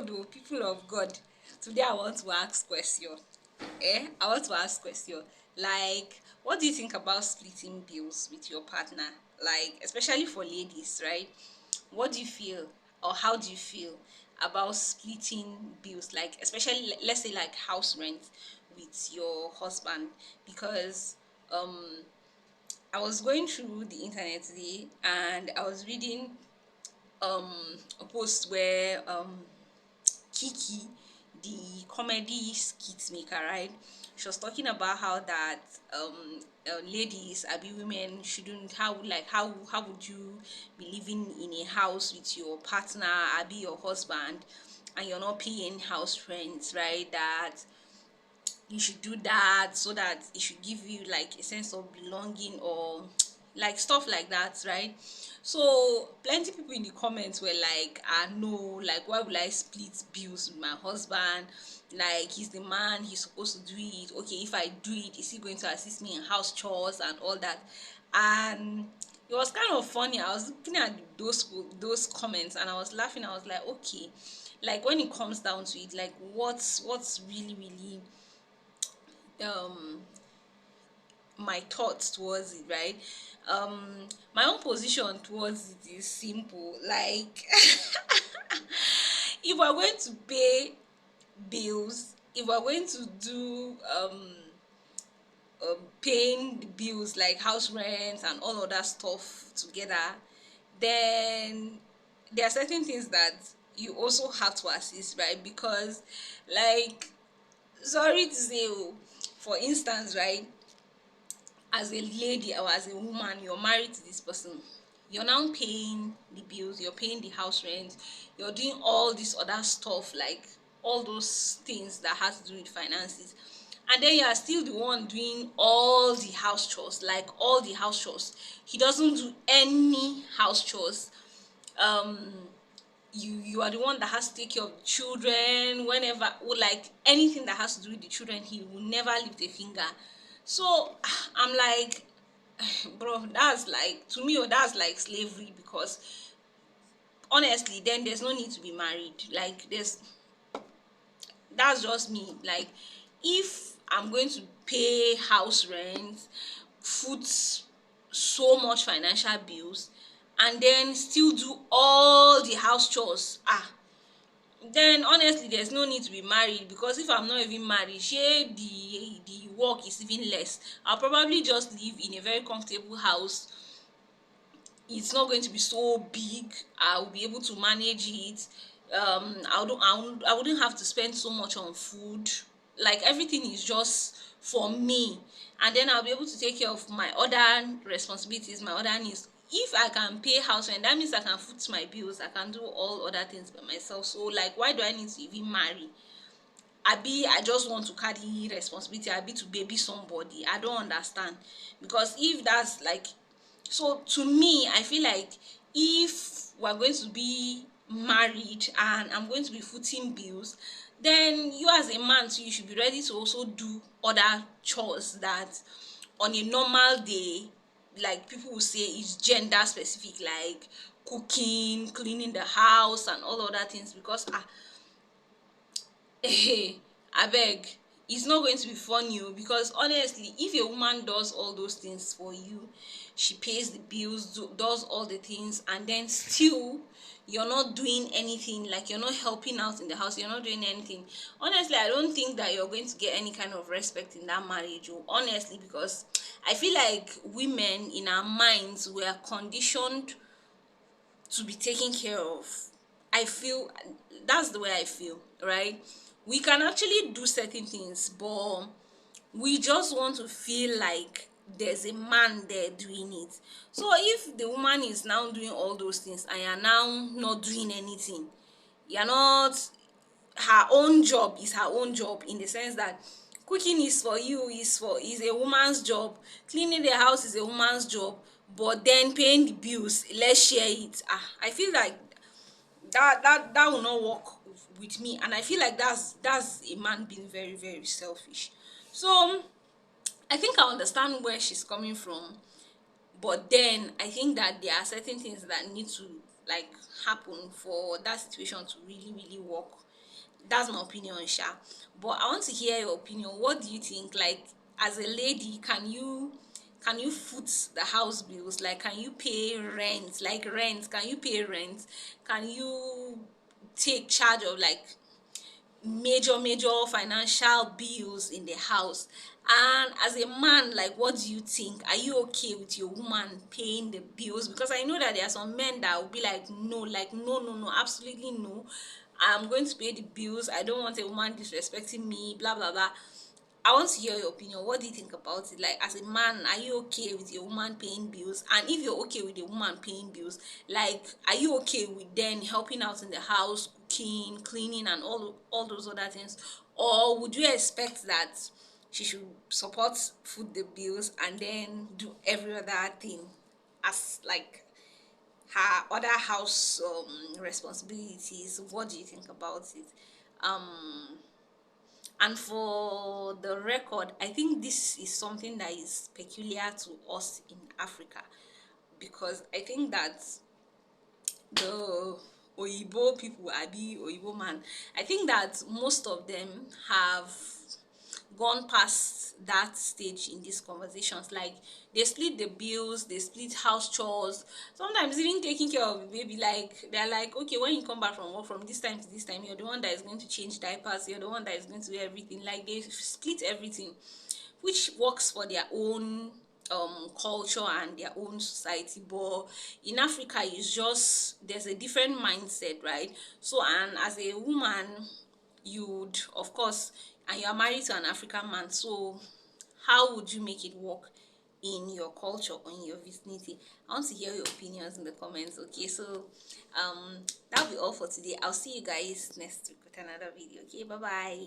people of God. Today I want to ask question. I want to ask question. Like, what do you think about splitting bills with your partner? Like, especially for ladies, right? What do you feel, or how do you feel about splitting bills? Like, especially let's say like house rent with your husband, because I was going through the internet today and I was reading a post where Kiki, the comedy skit maker, right? She was talking about how that ladies, abi women shouldn't, how would you be living in a house with your partner, abi your husband, and you're not paying house rent, right? That you should do that so that it should give you like a sense of belonging, or like stuff like that, right? So plenty people in the comments were like, ah, no, like, why would I split bills with my husband? Like, he's the man, he's supposed to do it. Okay, if I do it, is he going to assist me in house chores and all that? And it was kind of funny. I was looking at those comments and I was laughing. I was like, okay, like when it comes down to it, like what's really um my thoughts towards it, right? My own position towards it is simple. Like, if we're going to pay bills, if we're going to do paying the bills like house rent and all other stuff together, then there are certain things that you also have to assist, right? Because, like, sorry to say, oh, for instance, right, as a lady or as a woman, you're married to this person, you're now paying the bills, you're paying the house rent, you're doing all this other stuff, like all those things that has to do with finances, and then you are still the one doing all the house chores, like all the house chores. He doesn't do any house chores. You are the one that has to take care of the children whenever, or like anything that has to do with the children, he will never lift a finger. So I'm like, bro, that's like, to me, that's like slavery. Because honestly, then there's no need to be married. Like, that's just me. Like, if I'm going to pay house rent, food, so much financial bills, and then still do all the house chores, then honestly there's no need to be married. Because if I'm not even married, shey the work is even less. I'll probably just live in a very comfortable house. It's not going to be so big. I'll be able to manage it. I wouldn't have to spend so much on food. Like, everything is just for me, and then I'll be able to take care of my other responsibilities, my other needs. If I can pay house rent, that means I can foot my bills, I can do all other things by myself. So, like, why do I need to even marry? I just want to carry responsibility, to baby somebody. I don't understand. Because if that's like, so to me, I feel like, if we're going to be married and I'm going to be footing bills, then you as a man too, you should be ready to also do other chores that on a normal day, like, people will say is gender specific, like cooking, cleaning the house and all other things. Because abeg, it's not going to be funny o. Because honestly, if a woman does all those things for you, she pays the bills, does all the things, and then still you're not doing anything, like you're not helping out in the house, you're not doing anything, honestly, I don't think that you're going to get any kind of respect in that marriage, oh, honestly. Because I feel like women, in our minds, we are conditioned to be taken care of. I feel that's the way I feel, right? We can actually do certain things, but we just want to feel like there's a man there doing it. So if the woman is now doing all those things and you're now not doing anything, you're not, her own job is her own job, in the sense that cooking is for you, is a woman's job, cleaning the house is a woman's job, but then paying the bills, let's share it. I feel like that will not work with me, and I feel like that's a man being very selfish. So I think I understand where she's coming from, but then I think that there are certain things that need to like happen for that situation to really really work. That's my opinion, Sha. But I want to hear your opinion. What do you think? Like, as a lady, can you foot the house bills? Like, can you pay rent? Like rent, can you pay rent? Can you take charge of like major financial bills in the house? And as a man, like, what do you think? Are you okay with your woman paying the bills? Because I know that there are some men that will be like, no, like, no, absolutely no, I'm going to pay the bills. I don't want a woman disrespecting me, blah blah blah. I want to hear your opinion. What do you think about it? Like, as a man, are you okay with your woman paying bills? And if you're okay with your woman paying bills, like, are you okay with then helping out in the house, cooking, cleaning, and all those other things? Or would you expect that she should support food the bills and then do every other thing as like her other house responsibilities? What do you think about it? Um and for the record, I think this is something that is peculiar to us in Africa, because I think that the Oyibo people, Abi Oyibo man, I think that most of them have gone past that stage in these conversations. Like, they split the bills, they split house chores, sometimes even taking care of the baby. Like, they're like, okay, when you come back from work from this time to this time, you're the one that is going to change diapers, you're the one that is going to do everything. Like, they split everything, which works for their own culture and their own society. But in Africa, it's just, there's a different mindset, right? So, and as a woman, you'd, of course, and you are married to an African man, so how would you make it work in your culture or in your vicinity? I want to hear your opinions in the comments. Okay, so that'll be all for today. I'll see you guys next week with another video. Okay, bye bye.